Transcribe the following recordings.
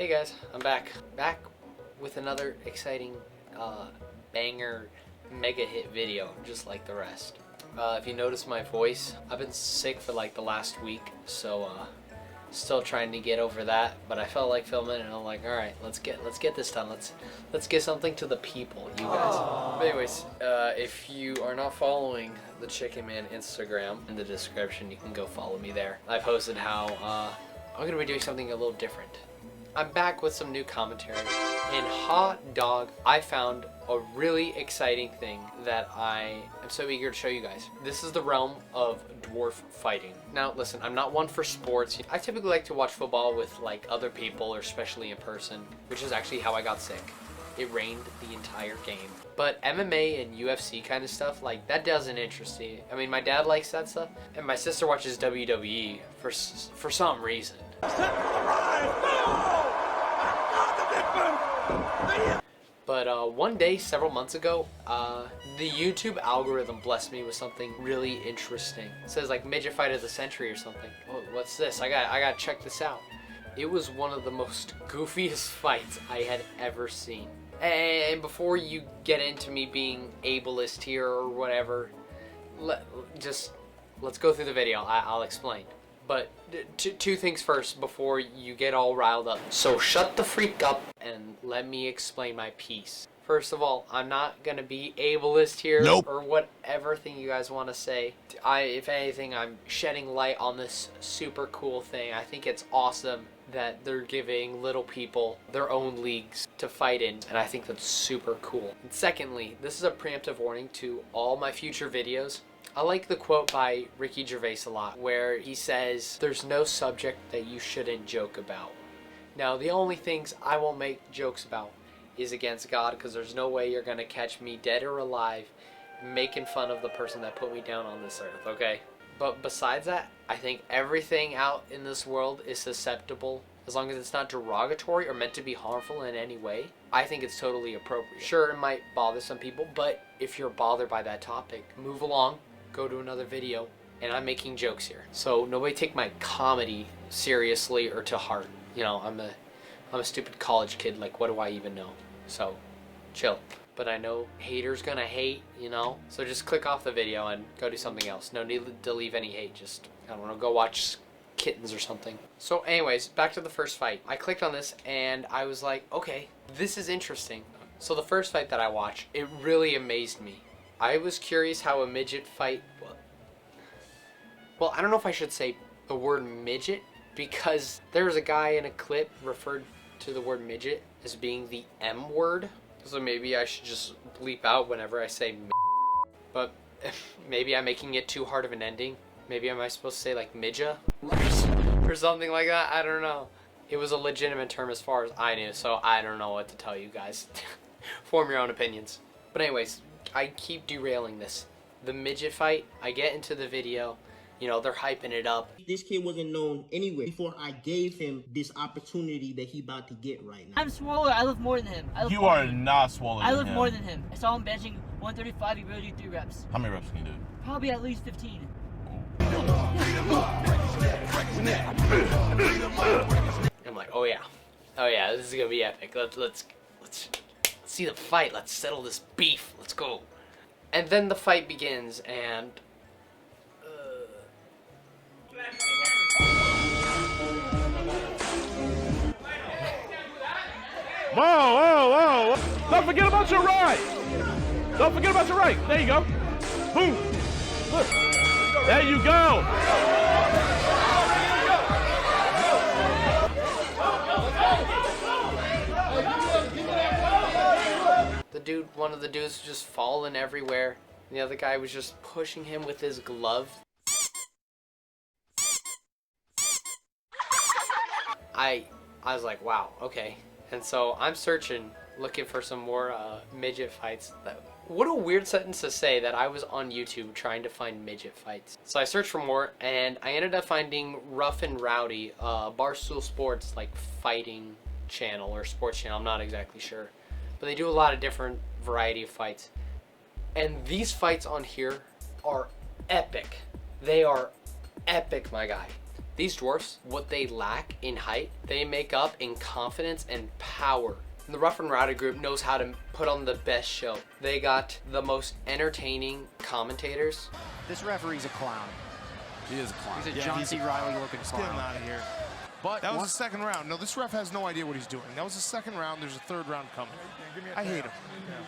Hey guys, I'm back with another exciting banger mega hit video, just like the rest. If you notice my voice, I've been sick for like the last week, so still trying to get over that, but I felt like filming and I'm like, all right, let's get this done. Let's get something to the people, you guys. But anyways, if you are not following the Chicken Man Instagram, in the description you can go follow me there. I posted how I'm gonna be doing something a little different. I'm back with some new commentary. In Hot Dog, I found a really exciting thing that I am so eager to show you guys. This is the realm of dwarf fighting. Now listen, I'm not one for sports. I typically like to watch football with like other people, or especially in person, which is actually how I got sick. It rained the entire game. But MMA and UFC kind of stuff, like that doesn't interest me. I mean, my dad likes that stuff, and my sister watches WWE for some reason. But one day, several months ago, the YouTube algorithm blessed me with something really interesting. It says like midget fight of the century or something. Oh, what's this? I got to check this out. It was one of the most goofiest fights I had ever seen. And before you get into me being ableist here or whatever, let's go through the video. I'll explain. But two things first before you get all riled up. So shut the freak up and let me explain my piece. First of all, I'm not going to be ableist here. Nope. Or whatever thing you guys want to say. If anything, I'm shedding light on this super cool thing. I think it's awesome that they're giving little people their own leagues to fight in, and I think that's super cool. And secondly, this is a preemptive warning to all my future videos. I like the quote by Ricky Gervais a lot, where he says, "There's no subject that you shouldn't joke about." Now, the only things I won't make jokes about is against God, because there's no way you're gonna catch me dead or alive making fun of the person that put me down on this earth, okay? But besides that, I think everything out in this world is susceptible. As long as it's not derogatory or meant to be harmful in any way, I think it's totally appropriate. Sure, it might bother some people, but if you're bothered by that topic, move along, go to another video, and I'm making jokes here. So nobody take my comedy seriously or to heart. You know, I'm a stupid college kid, like what do I even know? So, chill. But I know haters gonna hate, you know? So just click off the video and go do something else. No need to leave any hate, just, I don't know, go watch kittens or something. So anyways, back to the first fight. I clicked on this and I was like, okay, this is interesting. So the first fight that I watched, it really amazed me. I was curious how a midget fight, well, I don't know if I should say the word midget, because there was a guy in a clip referred to the word midget as being the M word. So maybe I should just bleep out whenever I say but maybe I'm making it too hard of an ending. Maybe am I supposed to say like midja or something like that? I don't know. It was a legitimate term as far as I knew, so I don't know what to tell you guys. Form your own opinions. But anyways, I keep derailing this. The midget fight, I get into the video, you know, they're hyping it up. This kid wasn't known anywhere before I gave him this opportunity that he about to get right now. I'm smaller. I lift more than him. You are not smaller than him. I lift more than him. I saw him benching 135. He really do 3 reps. How many reps can you do? Probably at least 15. I'm like, oh yeah, this is gonna be epic. Let's see the fight. Let's settle this beef. Let's go. And then the fight begins, and Whoa. Don't forget about your right. There you go. Boom. Look. There you go. One of the dudes was just falling everywhere. And the other guy was just pushing him with his glove. I was like, wow, okay. And so I'm searching, looking for some more midget fights. What a weird sentence to say, that I was on YouTube trying to find midget fights. So I searched for more, and I ended up finding Rough and Rowdy, Barstool Sports, like fighting channel or sports channel, I'm not exactly sure. But they do a lot of different variety of fights. And these fights on here are epic. They are epic, my guy. These dwarfs, what they lack in height, they make up in confidence and power. And the Rough and Rowdy group knows how to put on the best show. They got the most entertaining commentators. This referee's a clown. He is a clown. He's a John C. Reilly looking Get him clown. out of here. But that was the second round. No, this ref has no idea what he's doing. That was the second round. There's a third round coming. I hate him.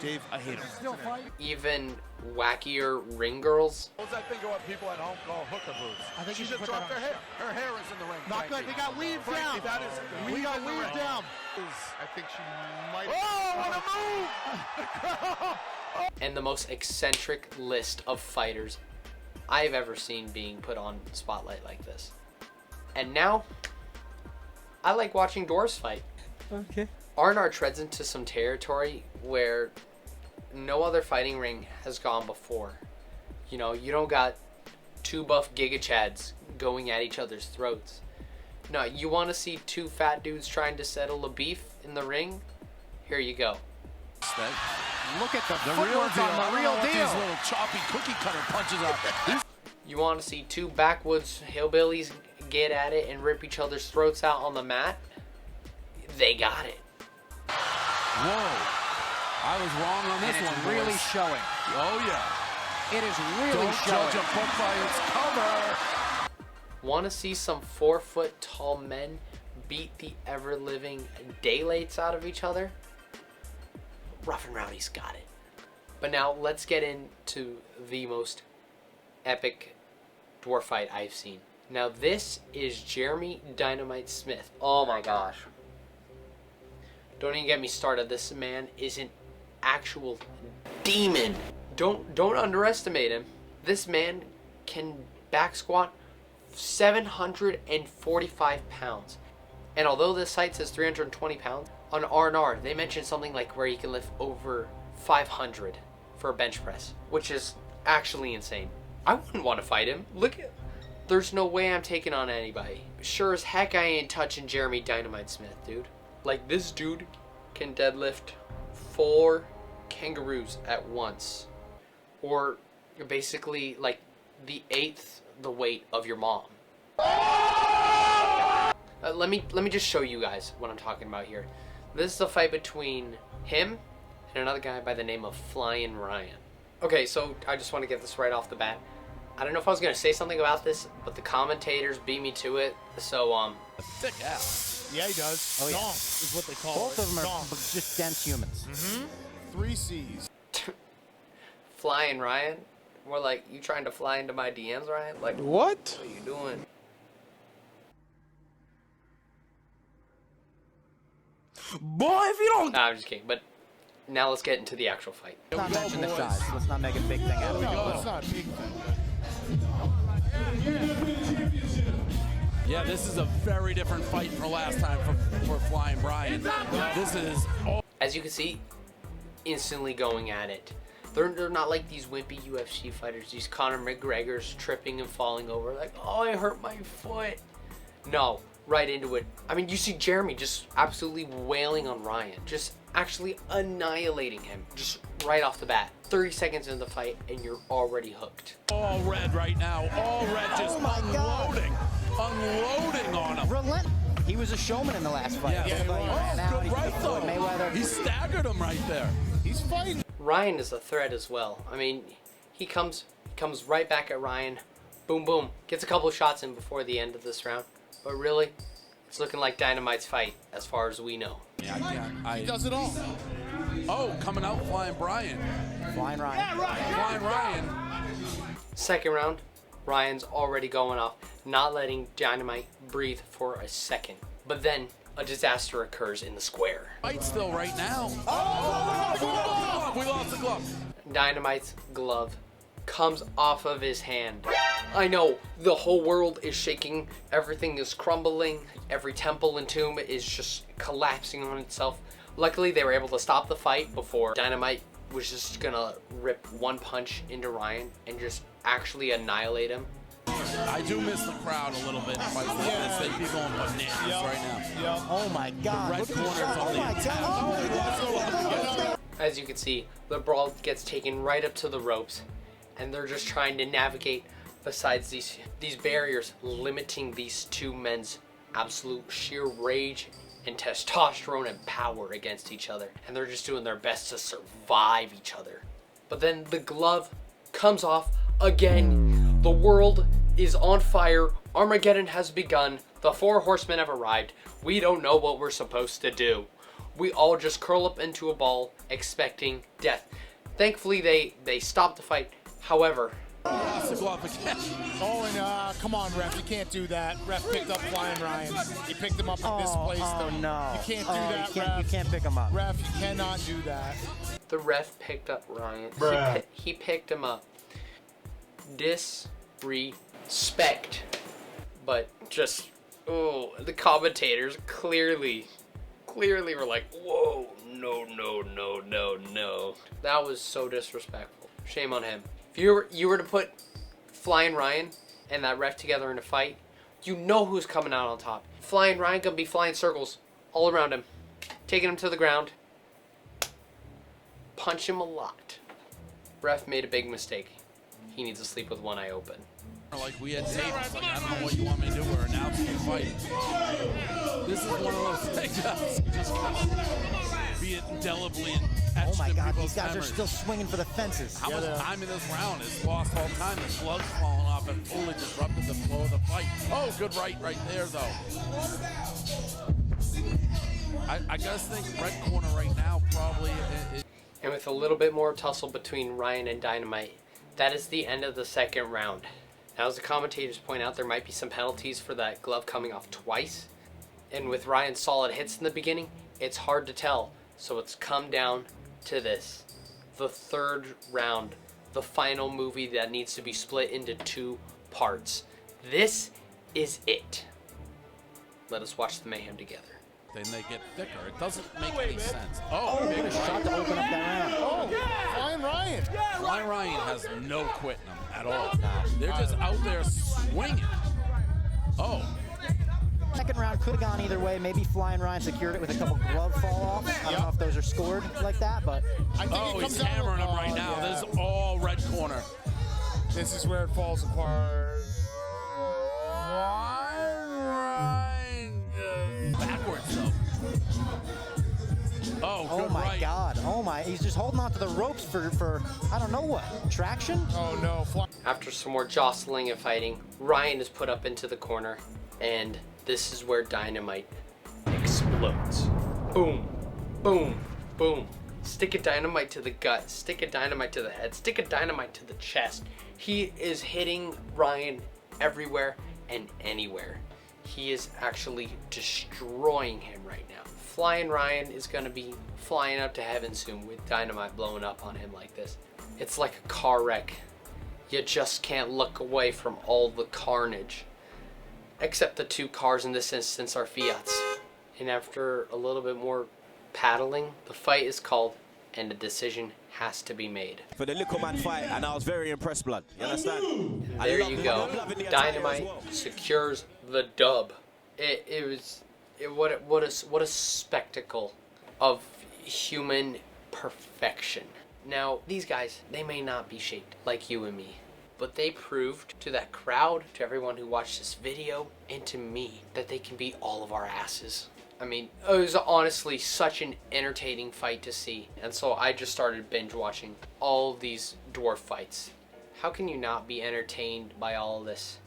Dave, I hate him. Even wackier ring girls. What's that thing what people at home call hooker boots? I think She you should just put dropped that her hair. Her hair is in the ring. Not good. They got weave down. That is We got weave down. I think she might. Oh, what a move! And the most eccentric list of fighters I've ever seen being put on spotlight like this. And now, I like watching dwarves fight. Okay. R&R treads into some territory where no other fighting ring has gone before. You know, you don't got two buff Giga Chads going at each other's throats. No, you want to see two fat dudes trying to settle a beef in the ring? Here you go. Look at the The real footwork deal. on the real These deal. little choppy cookie cutter punches up. You want to see two backwoods hillbillies get at it and rip each other's throats out on the mat? They got it. Whoa. I was wrong on this And one. it's really boys. showing. Oh, yeah. It is really Don't showing. judge a book by its cover. Want to see some 4-foot tall men beat the ever-living daylights out of each other? Rough and Rowdy's got it. But now let's get into the most epic dwarf fight I've seen. Now this is Jeremy Dynamite Smith. Oh my gosh. Don't even get me started. This man is an actual demon. Don't underestimate him. This man can back squat 745 pounds. And although this site says 320 pounds, on R&R they mentioned something like where he can lift over 500 for a bench press, which is actually insane. I wouldn't want to fight him. Look at, there's no way I'm taking on anybody. Sure as heck I ain't touching Jeremy Dynamite Smith, dude. Like, this dude can deadlift 4 kangaroos at once. Or basically like the 8th the weight of your mom. Let me just show you guys what I'm talking about here. This is a fight between him and another guy by the name of Flying Ryan. Okay, so I just want to get this right off the bat. I don't know if I was gonna say something about this, but the commentators beat me to it. So Thick ass. Yeah, he does. Oh, yeah. Donk is what they call Both it. of them are Donk. just dense humans. 3 C's. Flying Ryan, more like you trying to fly into my DMs, Ryan? Like, What? what are you doing? Boy, if you don't. Nah, I'm just kidding. But now let's get into the actual fight. Let's not mention the size. Let's not make a big thing out of it. No, it's not a big thing. Yeah, this is a very different fight from last time for Flying Brian. This is... Oh. As you can see, instantly going at it. They're not like these wimpy UFC fighters, these Conor McGregors tripping and falling over like, oh, I hurt my foot. No, right into it. I mean, you see Jeremy just absolutely wailing on Ryan, just actually annihilating him, just right off the bat. 30 seconds into the fight and you're already hooked. All red right now. All red just unloading. Unloading on him. Relent. He was a showman in the last fight. Yeah. Everybody ran out. Good He's right though. Mayweather. He staggered him right there. He's fighting. Ryan is a threat as well. I mean, he comes right back at Ryan. Boom, boom. Gets a couple of shots in before the end of this round. But really, it's looking like Dynamite's fight as far as we know. Yeah, He does it all. Oh, coming out Flying Brian. Flying Ryan. Flying Ryan. Second round, Ryan's already going off, not letting Dynamite breathe for a second. But then a disaster occurs in the square. Fight still right now. Oh, we lost the glove. Dynamite's glove comes off of his hand. I know, the whole world is shaking, everything is crumbling, every temple and tomb is just collapsing on itself. Luckily, they were able to stop the fight before Dynamite was just gonna rip one punch into Ryan and just actually annihilate him. I do miss the crowd a little bit in fights like this. They'd be going bananas right now. Oh my God. Red Look at the corner's shot. on Oh the my attack. God. Oh my God. As you can see, the brawl gets taken right up to the ropes, and they're just trying to navigate besides these barriers limiting these two men's absolute sheer rage and testosterone and power against each other, and they're just doing their best to survive each other. But then the glove comes off again. The world is on fire. Armageddon has begun. The 4 horsemen have arrived. We don't know what we're supposed to do. We all just curl up into a ball expecting death. Thankfully they stopped the fight. However, Lost the glove again. Oh, and come on, ref, you can't do that. Ref picked up Flying Ryan. He picked him up in this place, though. No. You can't do that, ref. You can't pick him up. Ref, you cannot do that. the ref picked up Ryan. He picked him up. Disrespect. But just, oh, the commentators clearly were like, whoa, no. That was so disrespectful. Shame on him. If you were to put Flying Ryan and that ref together in a fight, you know who's coming out on top. Flying Ryan gonna be flying circles all around him, taking him to the ground. Punch him a lot. Ref made a big mistake. He needs to sleep with one eye open. Like we had tapes, like I don't know what you want me to do. We're announcing the fight. This is one of those things that's just gonna be indelibly etched Oh my in God, people's these guys memories. are still swinging for the fences. How much time in this round is lost all time? The gloves falling off and fully disrupted the flow of the fight. Oh, good right there though. I just think red corner right now probably. And with a little bit more tussle between Ryan and Dynamite, that is the end of the second round. Now, as the commentators point out, there might be some penalties for that glove coming off twice. And with Ryan's solid hits in the beginning, it's hard to tell. So it's come down to this. The third round. The final movie that needs to be split into 2 parts. This is it. Let us watch the mayhem together. Then they get thicker. It doesn't make any sense. Oh, big Big shot to open up that round. Oh, Flying Ryan. Flying Ryan has no quitting them at all. They're just out there swinging. Oh. Second round could have gone either way. Maybe Flying Ryan secured it with a couple glove fall offs. I don't know if those are scored like that, but I think Oh, it comes he's hammering down him right now. yeah. This is all red corner. This is where it falls apart. Backwards though. Oh, good oh my right. God. Oh my, he's just holding on to the ropes for I don't know what, traction? Oh no, After some more jostling and fighting, Ryan is put up into the corner, and this is where Dynamite explodes. Boom, boom, boom. Stick a dynamite to the gut, stick a dynamite to the head, stick a dynamite to the chest. He is hitting Ryan everywhere and anywhere. He is actually destroying him right now. Flying Ryan is gonna be flying up to heaven soon with dynamite blowing up on him like this. It's like a car wreck. You just can't look away from all the carnage. Except the 2 cars in this instance are Fiats. And after a little bit more paddling, the fight is called and a decision has to be made. For the little man fight, and I was very impressed, blood. You understand? And there you go. Dynamite secures the dub. What a spectacle of human perfection. Now, these guys, they may not be shaped like you and me, but they proved to that crowd, to everyone who watched this video, and to me, that they can beat all of our asses. I mean, it was honestly such an entertaining fight to see, and so I just started binge watching all of these dwarf fights. How can you not be entertained by all of this?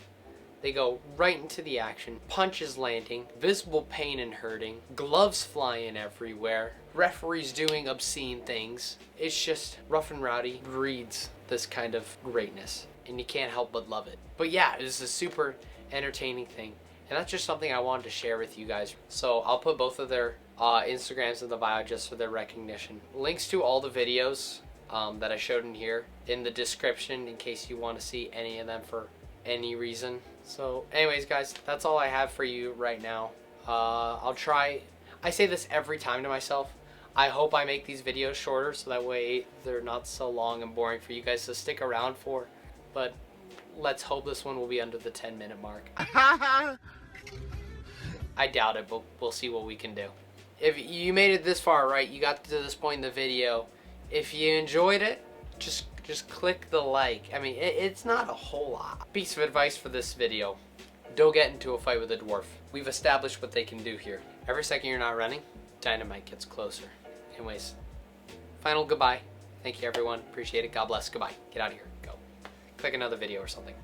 They go right into the action, punches landing, visible pain and hurting, gloves flying everywhere, referees doing obscene things. It's just Rough and Rowdy breeds this kind of greatness, and you can't help but love it. But yeah, it is a super entertaining thing, and that's just something I wanted to share with you guys. So I'll put both of their Instagrams in the bio just for their recognition. Links to all the videos that I showed in here in the description in case you want to see any of them for any reason. So anyways guys, that's all I have for you right now. I'll try, I say this every time to myself, I hope I make these videos shorter so that way they're not so long and boring for you guys to stick around for, but let's hope this one will be under the 10-minute mark. I doubt it, but we'll see what we can do. If you made it this far, right, you got to this point in the video, if you enjoyed it, just just click the like. I mean, it's not a whole lot. Piece of advice for this video. Don't get into a fight with a dwarf. We've established what they can do here. Every second you're not running, dynamite gets closer. Anyways, final goodbye. Thank you everyone. Appreciate it. God bless. Goodbye. Get out of here. Go. Click another video or something.